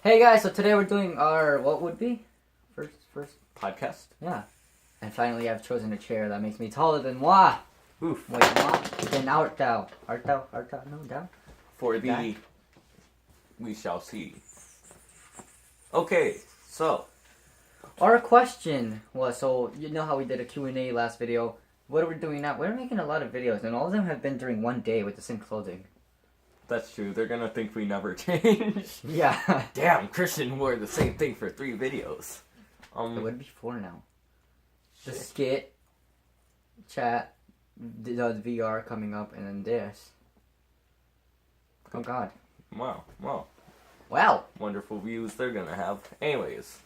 Hey guys, so today we're doing our, what would be? First Podcast? yeah. And finally I've chosen a chair that makes me taller than Wah. Oof. Wait, Wah? Then Art Thou, no, down? For the... Guy? We shall see. Okay, so... Our question was, so you know how we did a Q&A last video. What are we doing now? We're making a lot of videos and all of them have been during one day with the same clothing. That's true. They're gonna think we never changed. Yeah. Damn, Christian wore the same thing for 3 videos. It would be 4 now. The Shit. skit, chat, the VR coming up, and then this. Oh god. Wow, wow. Wow. Wonderful views they're gonna have. Anyways.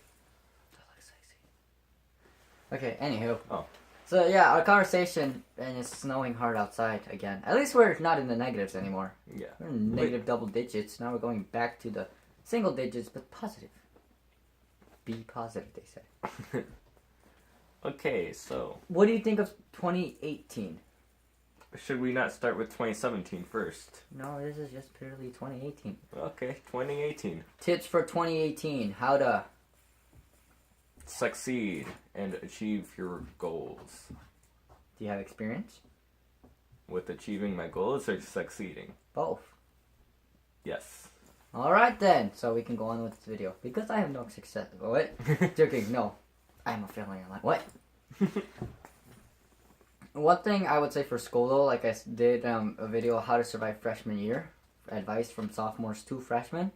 Okay, anywho. Oh. So yeah, our conversation, and it's snowing hard outside again. At least we're not in the negatives anymore. Yeah. We're in negative double digits. Now we're going back to the single digits, but positive. Be positive, they say. Okay, so... What do you think of 2018? Should we not start with 2017 first? No, this is just purely 2018. Okay, 2018. Tips for 2018. How to... Succeed and achieve your goals. Do you have experience? With achieving my goals or succeeding? Both. Yes. Alright then, so we can go on with this video. Because I have no success. What? Joking, no. I'm a failure in life. What? One thing I would say for school though, like I did a video how to survive freshman year. Advice from sophomores to freshmen.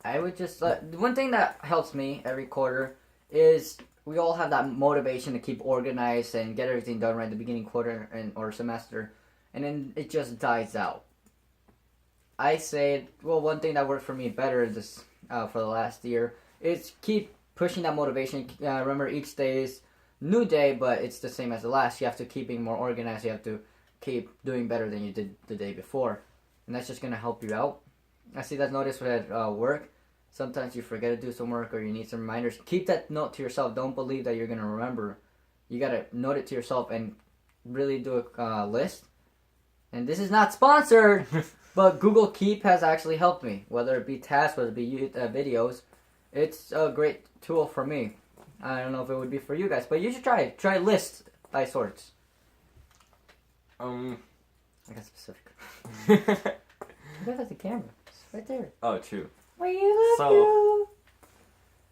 I would just, one thing that helps me every quarter is we all have that motivation to keep organized and get everything done right at the beginning quarter or semester. And then it just dies out. I say, well, one thing that worked for me better this for the last year is keep pushing that motivation. Remember, each day is new day, but it's the same as the last. You have to keep being more organized. You have to keep doing better than you did the day before, and that's just gonna help you out. I see that notice with work. Sometimes you forget to do some work or you need some reminders. Keep that note to yourself. Don't believe that you're gonna remember. You gotta note it to yourself and really do a list. And this is not sponsored. But Google Keep has actually helped me, whether it be tasks, whether it be videos. It's a great tool for me. I don't know if it would be for you guys, but you should try it. Try lists by sorts. I got specific. Look at the camera. It's right there. Oh, true. We love So- you.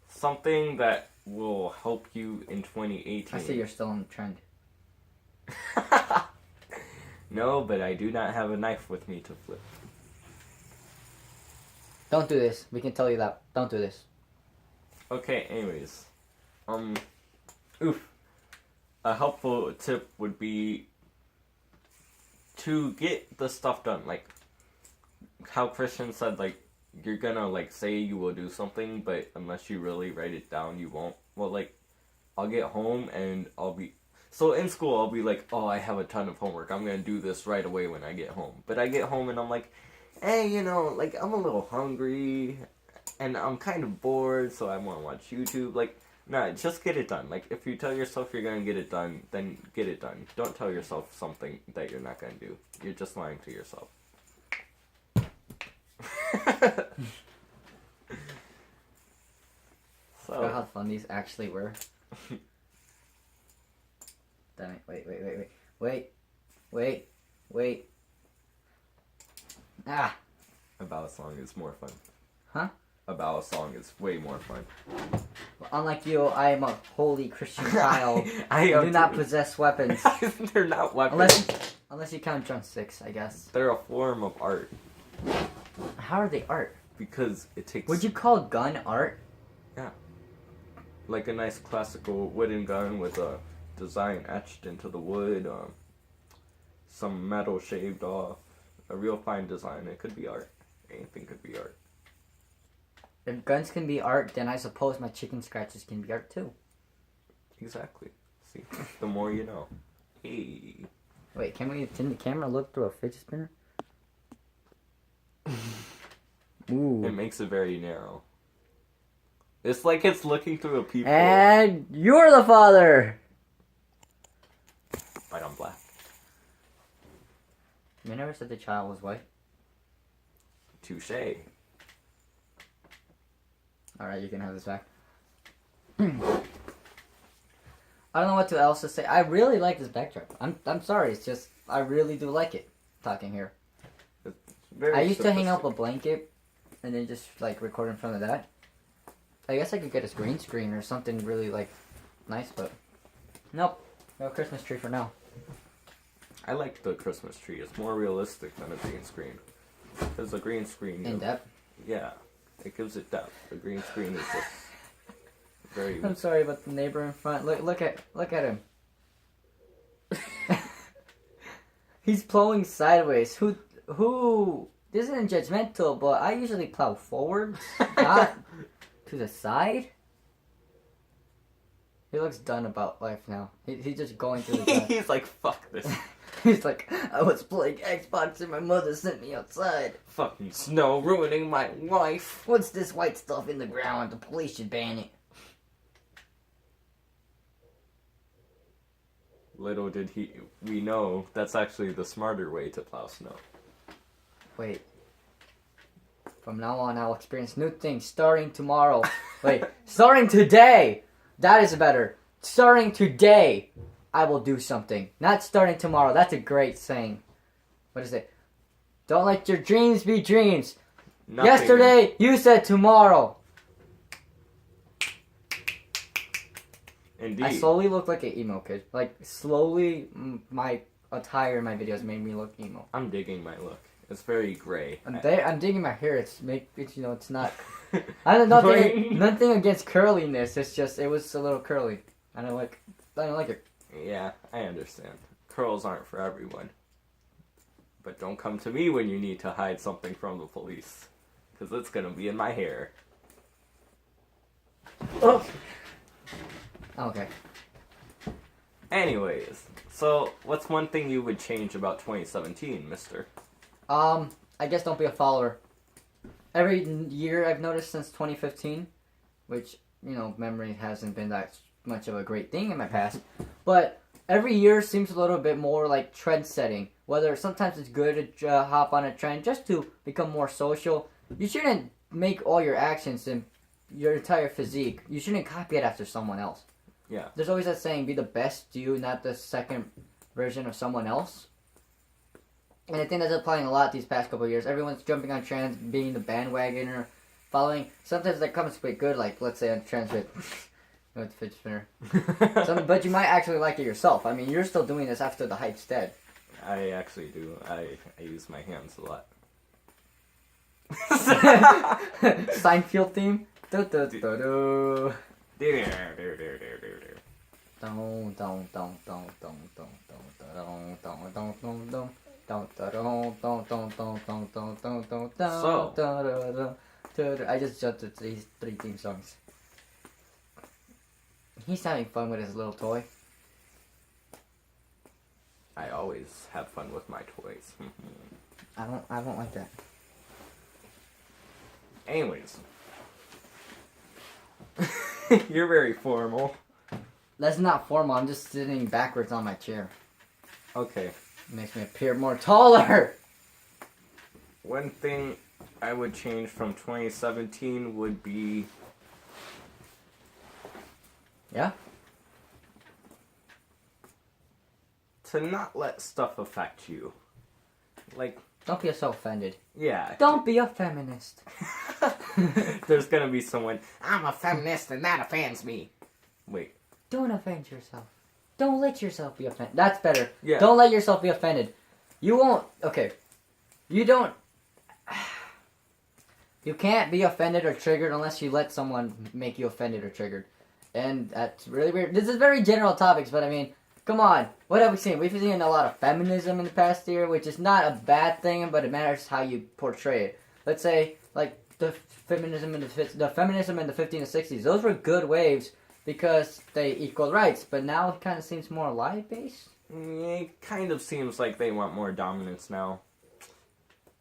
Something that will help you in 2018. I see you're still on the trend. No, but I do not have a knife with me to flip. Don't do this. We can tell you that. Don't do this. Okay, anyways. A helpful tip would be to get the stuff done. Like, how Christian said, like, you're gonna, like, say you will do something, but unless you really write it down, you won't. Well, like, I'll get home and I'll be... So in school, I'll be like, oh, I have a ton of homework. I'm gonna do this right away when I get home. But I get home and I'm like, hey, you know, like, I'm a little hungry and I'm kind of bored, so I want to watch YouTube. Like, nah, just get it done. Like, if you tell yourself you're gonna get it done, then get it done. Don't tell yourself something that you're not gonna do. You're just lying to yourself. Forgot how fun these actually were. Damn it. Wait. Ah. A ballad song is more fun. Huh? A ballad song is way more fun. Unlike you, I am a holy Christian child. I do not possess weapons. They're not weapons. Unless you count drumsticks, I guess. They're a form of art. How are they art? Because it takes... Would you call gun art? Yeah. Like a nice classical wooden gun with a design etched into the wood, some metal shaved off, a real fine design. It could be art. Anything could be art. If guns can be art, then I suppose my chicken scratches can be art too. Exactly. See, the more you know. Hey. Wait, can the camera look through a fidget spinner? Ooh. It makes it very narrow. It's like it's looking through a peephole. And you're the father! Right on black. You never said the child was white? Touche. Alright, you can have this back. I don't know what else to say. I really like this backdrop. I'm sorry, it's just I really do like it. Talking here. I used to hang up a blanket and then just like record in front of that. I guess I could get a green screen or something really like nice, but nope. No Christmas tree for now. I like the Christmas tree. It's more realistic than a green screen. Because a green screen... In depth? Yeah. It gives it depth. The green screen is just very... I'm sorry, but the neighbor in front... Look at him. He's plowing sideways. Who... This isn't judgmental, but I usually plow forward, not to the side. He looks done about life now. He's just going through the gut. He's like, fuck this. He's like, I was playing Xbox and my mother sent me outside. Fucking snow ruining my life. What's this white stuff in the ground? The police should ban it. Little did we know that's actually the smarter way to plow snow. Wait. From now on, I'll experience new things starting tomorrow. Wait, starting today! That is better. Starting today, I will do something. Not starting tomorrow. That's a great saying. What is it? Don't let your dreams be dreams. Nothing. Yesterday, you said tomorrow. Indeed. I slowly look like an emo kid. Like, slowly, my attire in my videos made me look emo. I'm digging my look. It's very gray. I'm digging my hair. It's it's not. I don't nothing against curliness. It's just it was a little curly. I don't like it. Yeah, I understand. Curls aren't for everyone. But don't come to me when you need to hide something from the police. Because it's going to be in my hair. Oh. Okay. Anyways, so what's one thing you would change about 2017, mister? I guess don't be a follower. Every year I've noticed since 2015, which, memory hasn't been that much of a great thing in my past, but every year seems a little bit more like trend setting. Whether sometimes it's good to hop on a trend just to become more social. You shouldn't make all your actions and your entire physique. You shouldn't copy it after someone else. Yeah. There's always that saying, be the best you, not the second version of someone else. And I think that's applying a lot these past couple of years. Everyone's jumping on trends, being the bandwagon or following. Sometimes that comes quite good, like let's say on trends with fidget spinner. But you might actually like it yourself. I mean, you're still doing this after the hype's dead. I actually do. I use my hands a lot. Seinfeld theme. Do do do do. I just jumped to these 3 theme songs. He's having fun with his little toy. I always have fun with my toys. I don't like that. Anyways. You're very formal. That's not formal. I'm just sitting backwards on my chair. Okay. It makes me appear more taller. One thing I would change from 2017 would be... Yeah? To not let stuff affect you. Like... Don't be so offended. Yeah. Don't be a feminist. There's gonna be someone, I'm a feminist and that offends me. Wait. Don't offend yourself. Don't let yourself be offended. That's better. Yeah. Don't let yourself be offended. You won't... Okay. You don't... You can't be offended or triggered unless you let someone make you offended or triggered. And that's really weird. This is very general topics, but I mean... Come on, what have we seen? We've seen a lot of feminism in the past year, which is not a bad thing, but it matters how you portray it. Let's say, like, the feminism in the 50s and 60s. Those were good waves because they equal rights, but now it kind of seems more lie-based. It kind of seems like they want more dominance now.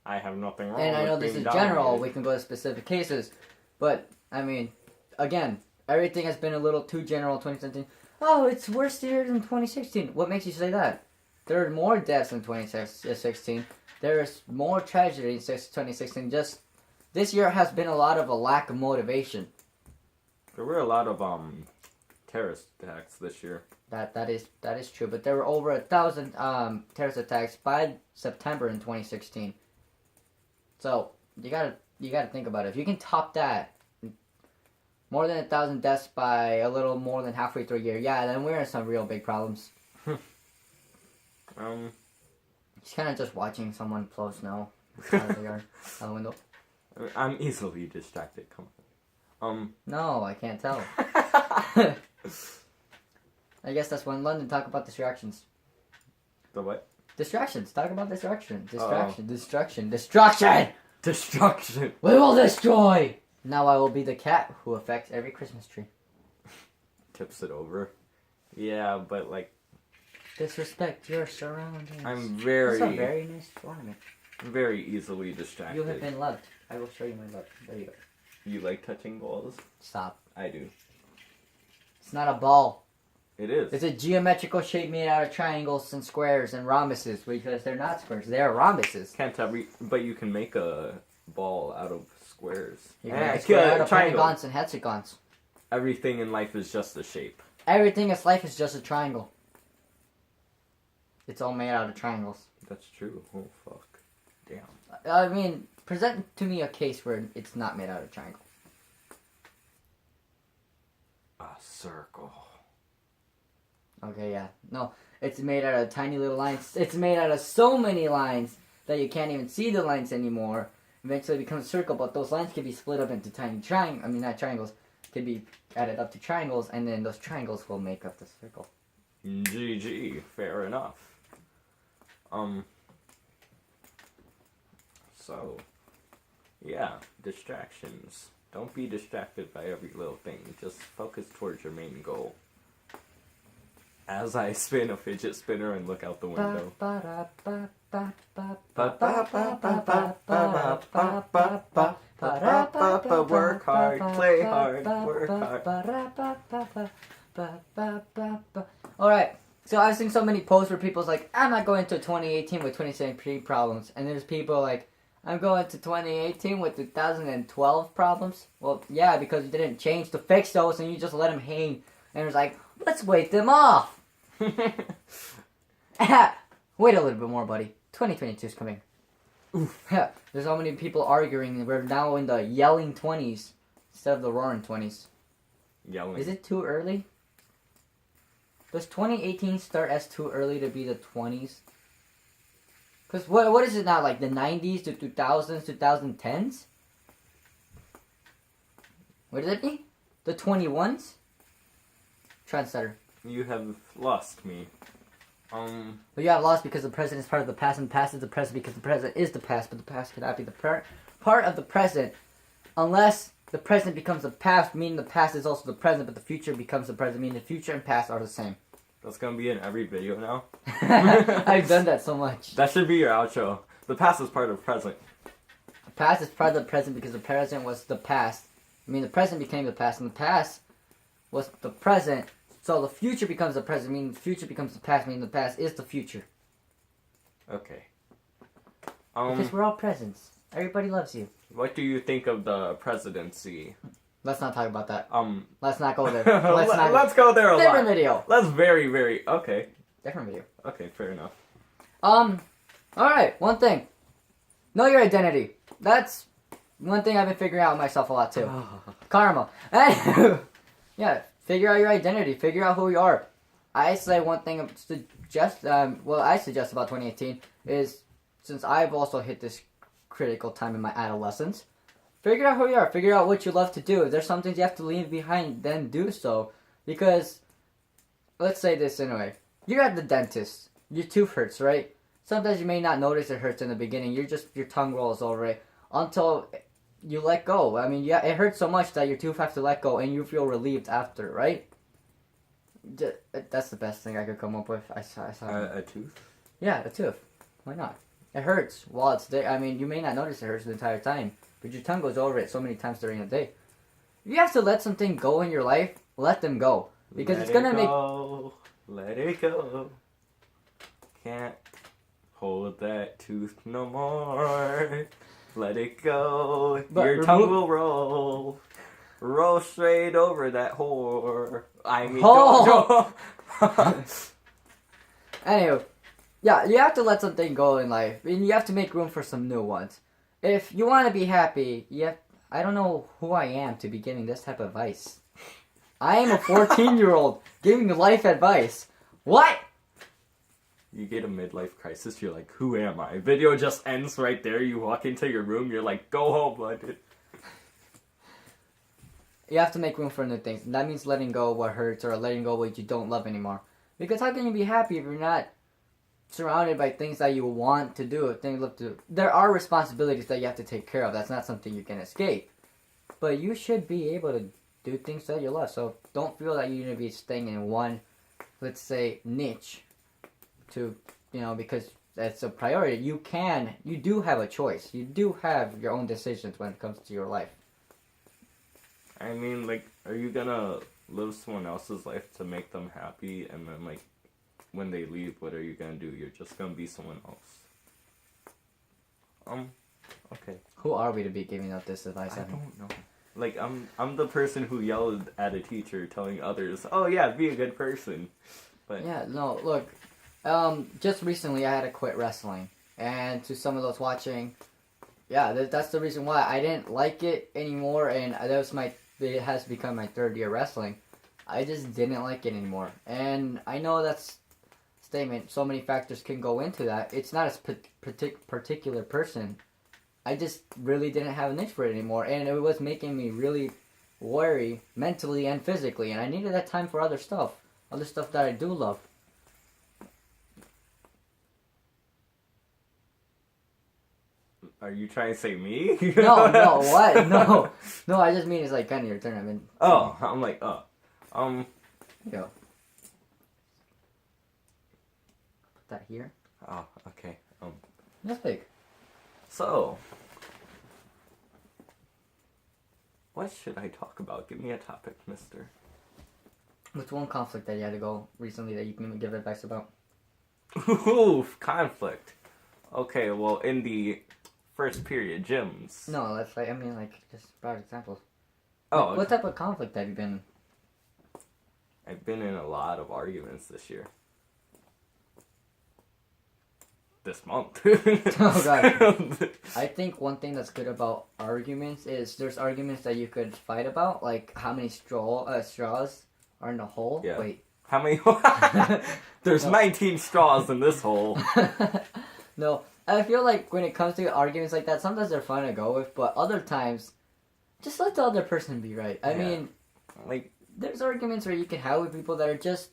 I have nothing wrong with And I know being this is dominated. general, we can go to specific cases, but, I mean, again, everything has been a little too general in 2017. Oh, it's worse year than 2016. What makes you say that? There are more deaths in 2016. There is more tragedy in 2016. Just this year has been a lot of a lack of motivation. There were a lot of terrorist attacks this year. That is true. But there were over 1,000 terrorist attacks by September in 2016. So you gotta think about it. If you can top that, more than 1,000 deaths by a little more than halfway through a year, yeah, then we're in some real big problems. He's kind of just watching someone blow snow out of the yard, out the window. I'm easily distracted. Come on. No, I can't tell. I guess that's when London talk about distractions. The what? Distractions. Talk about distraction. Uh-oh. Destruction. Destruction. We will destroy. Now I will be the cat who affects every Christmas tree. Tips it over. Yeah, but like Disrespect your surroundings. I'm very, That's a very nice ornament. very easily distracted. You have been loved. I will show you my love. There you go. You like touching balls? Stop. I do. It's not a ball. It is. It's a geometrical shape made out of triangles and squares and rhombuses because they're not squares. They're rhombuses. But you can make a ball out of squares. You can make a square out of triangle. pentagons and hexagons. Everything in life is just a shape. Everything in life is just a triangle. It's all made out of triangles. That's true. Oh fuck. Damn. I mean, present to me a case where it's not made out of triangle. A circle. Okay, yeah. No, it's made out of tiny little lines. It's made out of so many lines that you can't even see the lines anymore. Eventually it becomes a circle, but those lines can be split up into tiny not triangles. Can be added up to triangles, and then those triangles will make up the circle. GG. Fair enough. So, yeah, distractions. Don't be distracted by every little thing. Just focus towards your main goal. As I spin a fidget spinner and look out the window. Work hard, play hard, work hard. Alright, so I've seen so many posts where people's like, I'm not going to 2018 with 2017 problems. And there's people like, I'm going to 2018 with 2012 problems. Well, yeah, because you didn't change to fix those and you just let them hang. And it was like, let's wait them off. Wait a little bit more, buddy. 2022 is coming. Oof. There's so many people arguing. We're now in the yelling 20s instead of the roaring 20s. Yelling. Is it too early? Does 2018 start as too early to be the 20s? Because what is it now? Like the 90s to 2000s, 2010s? What does it be? The 21s? Trendsetter. You have lost me. Well, you have lost because the present is part of the past, and the past is the present because the present is the past, but the past cannot be the part of the present unless the present becomes the past, meaning the past is also the present, but the future becomes the present, meaning the future and past are the same. That's gonna be in every video now. I've done that so much. That should be your outro. The past is part of the present. The past is part of the present because the present was the past. I mean, the present became the past, and the past was the present. So the future becomes the present, meaning the future becomes the past, meaning the past is the future. Okay. Because we're all presents. Everybody loves you. What do you think of the presidency? Let's not talk about that. Let's not go there. Let's go there a lot. Different video. Let's very okay. Different video. Okay, fair enough. Alright, one thing. Know your identity. That's one thing I've been figuring out myself a lot too. Karma. Yeah, figure out your identity. Figure out who you are. I say one thing I suggest about 2018 is, since I've also hit this critical time in my adolescence, figure out who you are. Figure out what you love to do. If there's some things you have to leave behind, then do so. Because, let's say this anyway. You're at the dentist. Your tooth hurts, right? Sometimes you may not notice it hurts in the beginning. Your tongue rolls over it until you let go. I mean, yeah, it hurts so much that your tooth has to let go, and you feel relieved after, right? That's the best thing I could come up with. I saw a tooth? Yeah, a tooth. Why not? It hurts while it's there. I mean, you may not notice it hurts the entire time, but your tongue goes over it so many times during the day. If you have to let something go in your life, let them go. Because it's gonna make... Let it go. Can't hold that tooth no more. Let it go. But your tongue will roll. roll straight over that whore. I mean, Oh! don't. Anyway, yeah, you have to let something go in life, and you have to make room for some new ones. If you want to be happy, I don't know who I am to be giving this type of advice. I am a 14-year-old giving life advice. What? You get a midlife crisis, you're like, who am I? Video just ends right there, you walk into your room, you're like, go home, bud. You have to make room for new things. And that means letting go of what hurts or letting go of what you don't love anymore. Because how can you be happy if you're not surrounded by things that you want to do, things you love to do? There are responsibilities that you have to take care of. That's not something you can escape. But you should be able to do things that you love. So don't feel that you're going to be staying in one, let's say, niche to, because that's a priority. You do have a choice. You do have your own decisions when it comes to your life. I mean, like, are you gonna live someone else's life to make them happy, and then, like, when they leave, what are you gonna do? You're just gonna be someone else. Okay. Who are we to be giving out this advice? I don't know. Like, I'm the person who yelled at a teacher telling others, oh yeah, be a good person. But Yeah, no, look, just recently I had to quit wrestling, and to some of those watching, yeah, that's the reason why I didn't like it anymore, and it has become my third year wrestling. I just didn't like it anymore, and I know that's a statement. So many factors can go into that. It's not a particular person. I just really didn't have an itch for it anymore, and it was making me really worry mentally and physically, and I needed that time for other stuff that I do love. are you trying to say me? No, what? No, I just mean it's like kind of your turn. I mean, Oh, I'm like, Yo. Put that here. Oh, okay. That's big. So, what should I talk about? Give me a topic, mister. What's one conflict that you had to go recently that you can give advice about? Oof, conflict. Okay, well, in the first period, gyms. No, that's like, just broad examples. Oh, What type of conflict have you been in? I've been in a lot of arguments this year. This month. Oh, God. I think one thing that's good about arguments is there's arguments that you could fight about, like how many straws are in the hole. Yeah. Wait. How many? There's 19 straws in this hole. No, I feel like when it comes to arguments like that, sometimes they're fun to go with, but other times, just let the other person be right. I mean, like, there's arguments where you can have with people that are just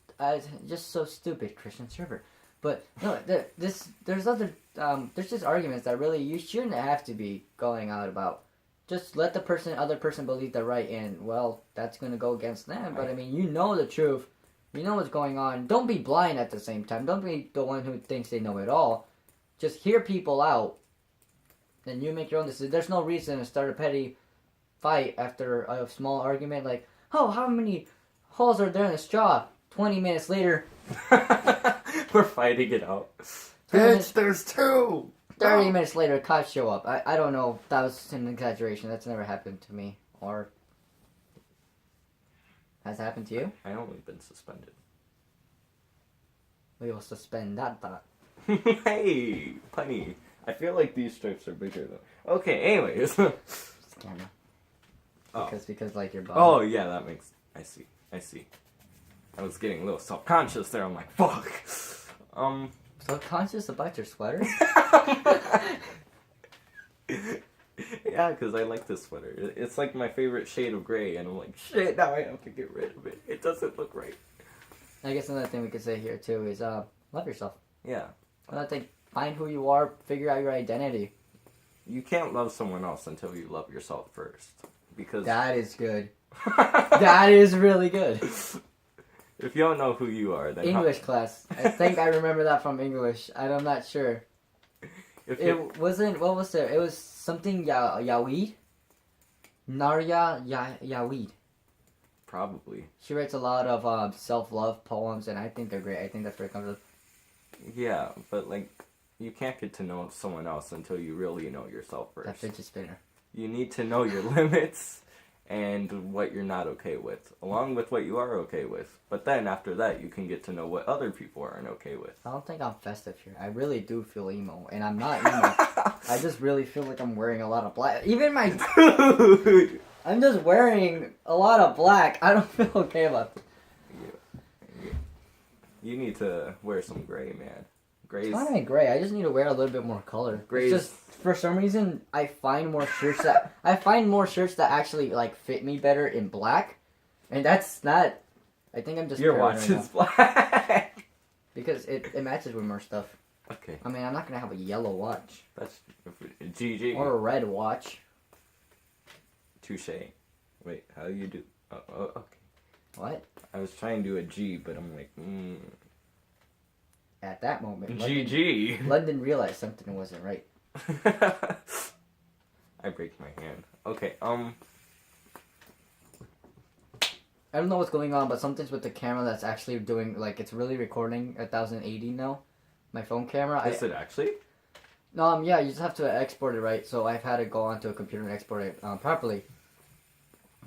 so stupid, Christian Server. But no, there's just arguments that really you shouldn't have to be going out about. Just let the other person believe they're right, and well, that's gonna go against them. But I mean, you know the truth, you know what's going on. Don't be blind at the same time. Don't be the one who thinks they know it all. Just hear people out, and you make your own decision. There's no reason to start a petty fight after a small argument. Like, oh, how many holes are there in the straw? 20 minutes later. We're fighting it out. There's two! 30 minutes later, cops show up. I don't know if that was an exaggeration. That's never happened to me. Or has it happened to you? I only been suspended. We will suspend that thought. Hey, punny. I feel like these stripes are bigger though. Okay, anyways. Camera. Oh. Because like your body. Oh, yeah, that makes... I see. I was getting a little self-conscious there. I'm like, fuck. So conscious about your sweater? Yeah, because I like this sweater. It's like my favorite shade of gray, and I'm like, shit, now I have to get rid of it. It doesn't look right. I guess another thing we could say here too is love yourself. Yeah. Another thing, find who you are, figure out your identity. You can't love someone else until you love yourself first. Because... That is good. That is really good. If you don't know who you are, then... English class. I think I remember that from English. I'm not sure. It wasn't... What was there? It was something Yaweed? Narya Yaweed. Probably. She writes a lot of self-love poems, and I think they're great. I think that's where it comes from. Yeah, but, like, you can't get to know someone else until you really know yourself first. That fidget spinner. You need to know your limits, and what you're not okay with, along with what you are okay with. But then after that, you can get to know what other people aren't okay with. I don't think I'm festive here. I really do feel emo, and I'm not emo. I just really feel like I'm wearing a lot of black. Even my... Dude! I'm just wearing a lot of black. I don't feel okay about this. You need to wear some gray, man. Gray's... It's not even gray. I just need to wear a little bit more color. Gray's... It's just, for some reason, I find more shirts that... I find more shirts that actually, like, fit me better in black. And that's not... I think I'm just... Your paranoid watch now. is black. Because it matches with more stuff. Okay. I mean, I'm not going to have a yellow watch. That's... GG. Or a red watch. Touche. Wait, how do you do... Oh, okay. What? I was trying to do a G, but I'm like, At that moment, GG. London realized something wasn't right. I break my hand. Okay, I don't know what's going on, but something's with the camera that's actually doing, like, it's really recording 1080 now. My phone camera. Is it actually? No, yeah, you just have to export it, right? So I've had to go onto a computer and export it properly.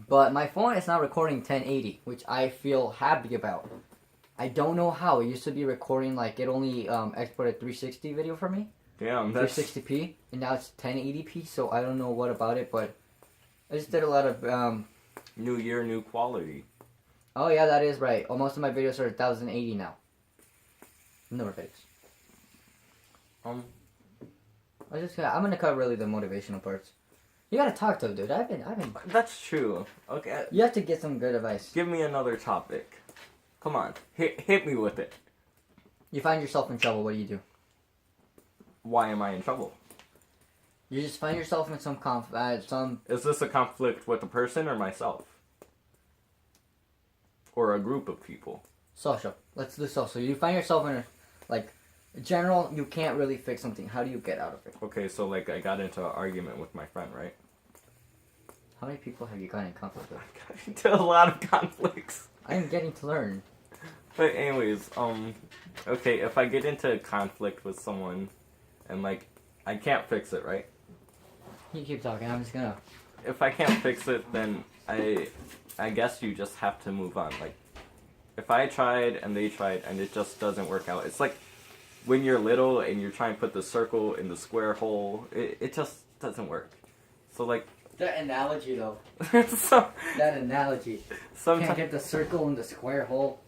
But my phone is now recording 1080, which I feel happy about. I don't know how. It used to be recording, like, it only exported 360 video for me. Damn, that's... 360p, and now it's 1080p, so I don't know what about it, but I just did a lot of... New year, new quality. Oh, yeah, that is right. Oh, most of my videos are 1080 now. Never fixed. I'm gonna cut really the motivational parts. You gotta talk to him, dude. I've been. That's true. Okay. You have to get some good advice. Give me another topic. Come on, hit me with it. You find yourself in trouble. What do you do? Why am I in trouble? You just find yourself in some. Is this a conflict with a person or myself? Or a group of people? Social. Let's do social. You find yourself in general. You can't really fix something. How do you get out of it? Okay, so like I got into an argument with my friend, right? How many people have you gotten in conflict with? I got into a lot of conflicts. I am getting to learn. But anyways, okay, if I get into a conflict with someone, and like, I can't fix it, right? You keep talking. I'm just gonna. If I can't fix it, then I guess you just have to move on. Like, if I tried and they tried and it just doesn't work out, it's like when you're little and you're trying to put the circle in the square hole, it just doesn't work. So like. That analogy though. So, that analogy. Sometimes Can't get the circle in the square hole.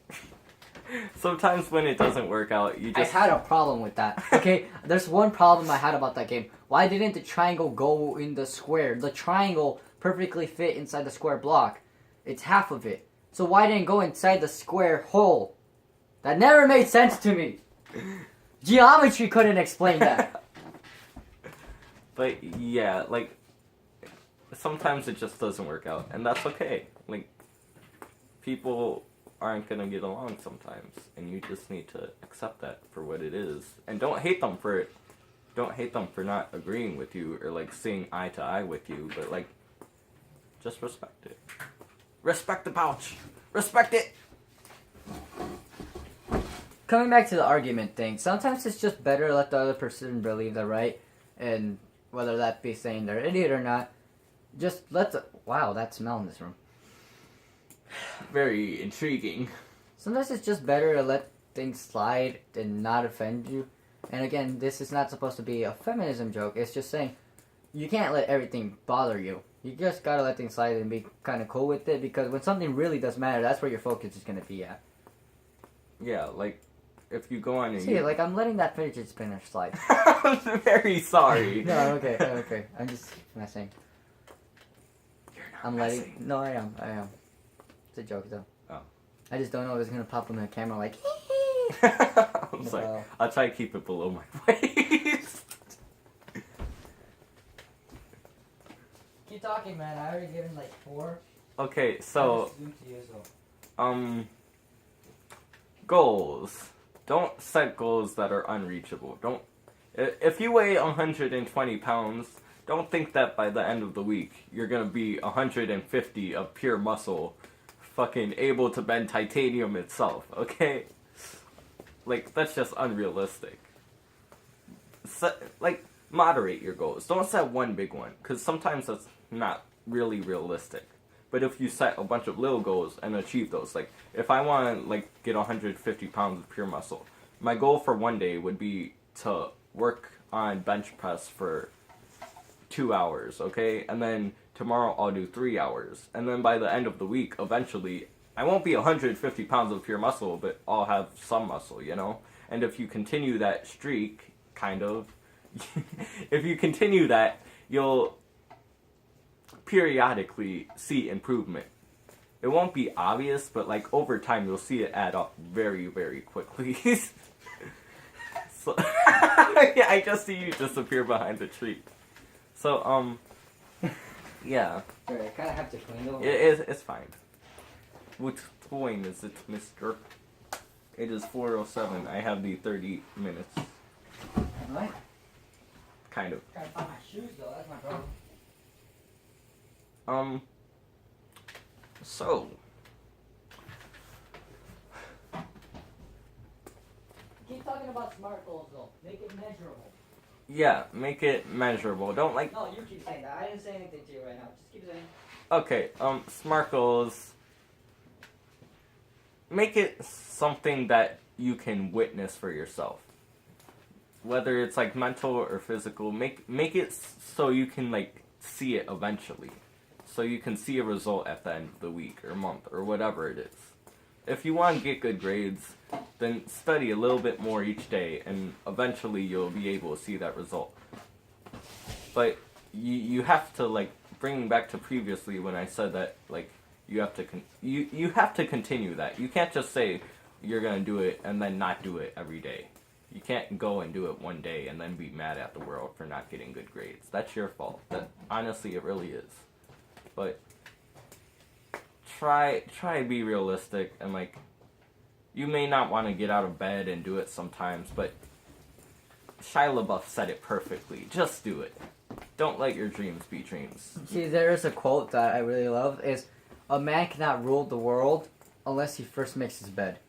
Sometimes when it doesn't work out, you just... I had a problem with that. Okay, there's one problem I had about that game. Why didn't the triangle go in the square? The triangle perfectly fit inside the square block. It's half of it. So why didn't it go inside the square hole? That never made sense to me. Geometry couldn't explain that. But yeah, like, sometimes it just doesn't work out, and that's okay. Like, people aren't gonna get along sometimes, and you just need to accept that for what it is, and don't hate them for it. Don't hate them for not agreeing with you or like seeing eye to eye with you, but like, just respect it. Respect the pouch. Respect it. Coming back to the argument thing, sometimes it's just better to let the other person believe they're right, and whether that be saying they're an idiot or not, just let the... Wow, that smell in this room. Very intriguing. Sometimes it's just better to let things slide and not offend you. And again, this is not supposed to be a feminism joke. It's just saying you can't let everything bother you. You just gotta let things slide and be kind of cool with it, because when something really does matter, that's where your focus is gonna be at. Yeah, like, if you go on and See, like, I'm letting that fidget spinner slide. I'm very sorry. No, okay. I'm just messing. You're not I'm messing. letting... No, I am. It's a joke, though. Oh. I just don't know if it's gonna pop on the camera like... I'm sorry. Wow. I'll try to keep it below my waist. Keep talking, man. I already given, like, 4. Okay, so... Goals. Don't set goals that are unreachable. Don't... If you weigh 120 pounds, don't think that by the end of the week, you're gonna be 150 of pure muscle, fucking able to bend titanium itself, okay? Like, that's just unrealistic. Like, moderate your goals. Don't set one big one, because sometimes that's not really realistic. But if you set a bunch of little goals and achieve those, like if I want to like get 150 pounds of pure muscle, my goal for one day would be to work on bench press for 2 hours, okay? And then tomorrow I'll do 3 hours. And then by the end of the week, eventually, I won't be 150 pounds of pure muscle, but I'll have some muscle, you know? And if you continue that streak, kind of, if you continue that, you'll periodically see improvement. It won't be obvious, but like over time you'll see it add up very, very quickly. So, yeah, I just see you disappear behind the tree. So, yeah. Sorry, I kind of have to clean though. It's fine. What time is it, mister? It is 4:07. I have the 30 minutes. What? Kind of. Gotta find my shoes though, that's my problem. So. Keep talking about SMART goals though. Make it measurable. Yeah, make it measurable. Don't like. No, you keep saying that. I didn't say anything to you right now. Just keep saying. Okay, SMART goals. Make it something that you can witness for yourself. Whether it's like mental or physical, make it so you can like see it eventually. So you can see a result at the end of the week or month or whatever it is. If you want to get good grades, then study a little bit more each day and eventually you'll be able to see that result. But you have to like bringing back to previously when I said that like you have to you have to continue that. You can't just say you're going to do it and then not do it every day. You can't go and do it one day and then be mad at the world for not getting good grades. That's your fault. That honestly it really is. But try to be realistic and like you may not want to get out of bed and do it sometimes, but Shia LaBeouf said it perfectly. Just do it. Don't let your dreams be dreams. See, there is a quote that I really love is, "A man cannot rule the world unless he first makes his bed."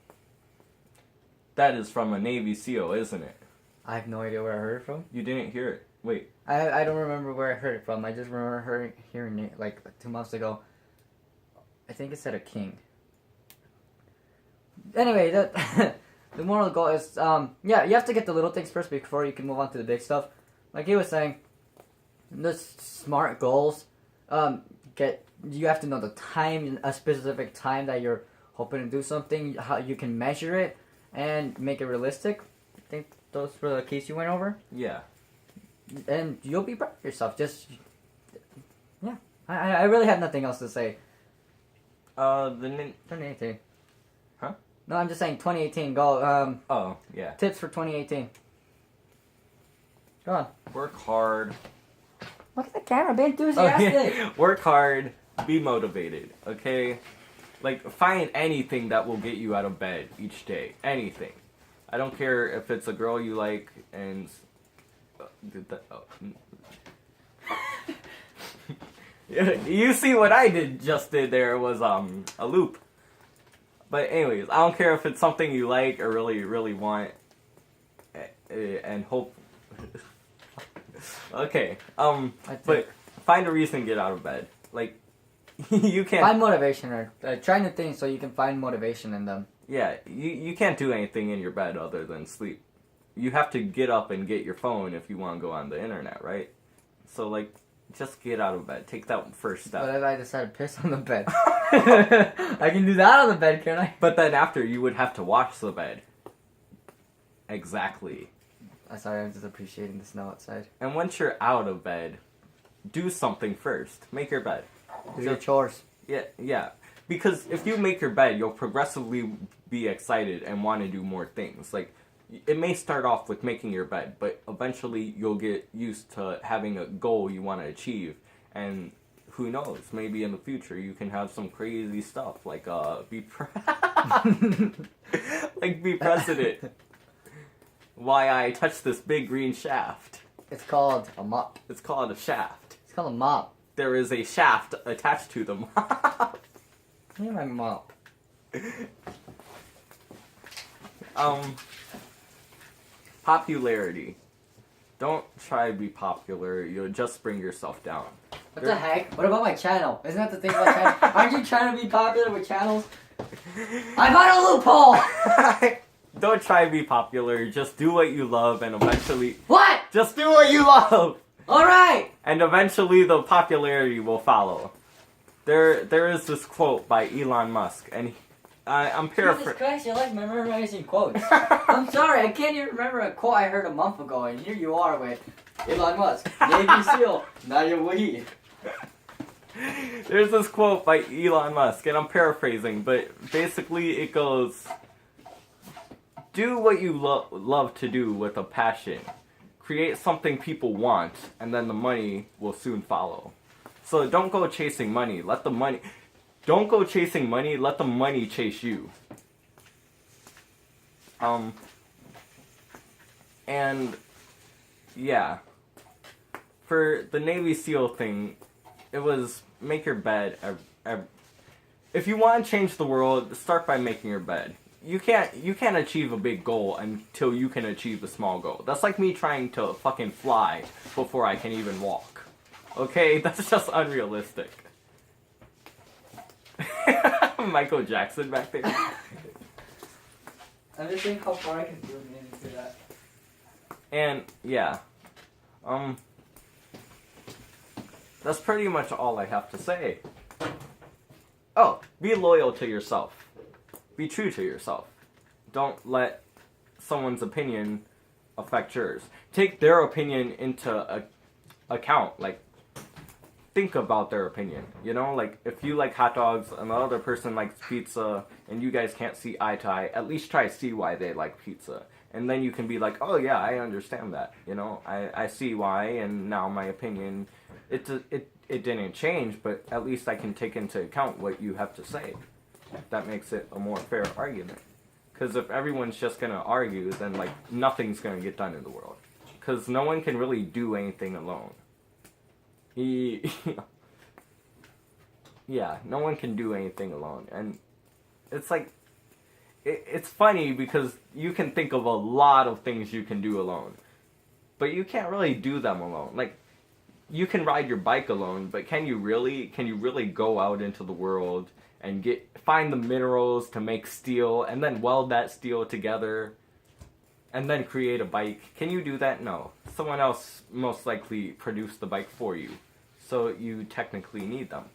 That is from a Navy SEAL, isn't it? I have no idea where I heard it from. You didn't hear it. Wait. I don't remember where I heard it from. I just remember hearing it like 2 months ago. I think it said a king. Anyway, the moral of the goal is, yeah, you have to get the little things first before you can move on to the big stuff. Like he was saying, the SMART goals, you have to know the time, a specific time that you're hoping to do something, how you can measure it, and make it realistic. I think those were the keys you went over. Yeah. And you'll be proud of yourself. Just, yeah. I really have nothing else to say. 2018. Huh? No, I'm just saying 2018. Go. Oh, yeah. Tips for 2018. Go on. Work hard. Look at the camera. Be enthusiastic. Okay. Work hard. Be motivated. Okay? Like, find anything that will get you out of bed each day. Anything. I don't care if it's a girl you like and... did that... Oh. You see what I just did there was a loop. But anyways, I don't care if it's something you like or really, really want and hope... Okay, but find a reason to get out of bed. Like, you can't... Find motivation, or try new things so you can find motivation in them. Yeah, you can't do anything in your bed other than sleep. You have to get up and get your phone if you want to go on the internet, right? So, like, just get out of bed. Take that first step. What if I decide to piss on the bed? I can do that on the bed, can't I? But then after, you would have to wash the bed. Exactly. I'm sorry, I'm just appreciating the snow outside. And once you're out of bed, do something first. Make your bed. Do your chores. Yeah. Because if you make your bed, you'll progressively be excited and want to do more things. Like, it may start off with making your bed, but eventually you'll get used to having a goal you want to achieve. And who knows, maybe in the future you can have some crazy stuff, like be president. Why I touched this big green shaft. It's called a mop. It's called a shaft. It's called a mop. There is a shaft attached to the mop. Give me my mop. Popularity. Don't try to be popular. You'll just bring yourself down. What the heck? What about my channel? Isn't that the thing about channel? Aren't you trying to be popular with channels? I found a loophole! Don't try to be popular. Just do what you love, and eventually, What? just do what you love, Alright! and eventually the popularity will follow. There is this quote by Elon Musk, and I'm Jesus paraphrasing. Christ, you like memorizing quotes. I'm sorry, I can't even remember a quote I heard a month ago, and here you are with Elon Musk. Navy SEAL, not your weed. There's this quote by Elon Musk, and I'm paraphrasing, but basically it goes, do what you love to do with a passion. Create something people want, and then the money will soon follow. So don't go chasing money. Don't go chasing money, let the money chase you. And yeah. For the Navy SEAL thing, it was make your bed. If you want to change the world, start by making your bed. You can't achieve a big goal until you can achieve a small goal. That's like me trying to fucking fly before I can even walk. Okay, that's just unrealistic. Michael Jackson back there. I'm just thinking how far I can zoom into that. And yeah, that's pretty much all I have to say. Oh, be loyal to yourself. Be true to yourself. Don't let someone's opinion affect yours. Take their opinion into account. Like, think about their opinion. You know, like if you like hot dogs and the other person likes pizza and you guys can't see eye to eye, at least try to see why they like pizza. And then you can be like, oh yeah, I understand that. You know, I see why, and now my opinion, it didn't change, but at least I can take into account what you have to say. That makes it a more fair argument. Because if everyone's just going to argue, then like nothing's going to get done in the world. Because no one can really do anything alone. Yeah, no one can do anything alone. And it's like, it's funny because you can think of a lot of things you can do alone. But you can't really do them alone. Like, you can ride your bike alone, but can you really go out into the world and find the minerals to make steel and then weld that steel together and then create a bike? Can you do that? No. Someone else most likely produced the bike for you. So you technically need them.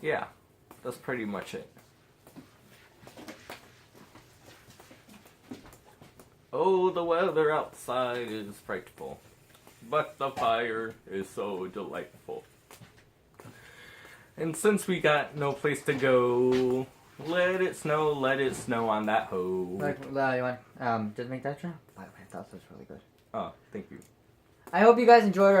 Yeah, that's pretty much it. Oh, the weather outside is frightful, but the fire is so delightful. And since we got no place to go, let it snow on that hoe. Like, you want, just make that true? I thought that was really good. Oh, thank you. I hope you guys enjoyed our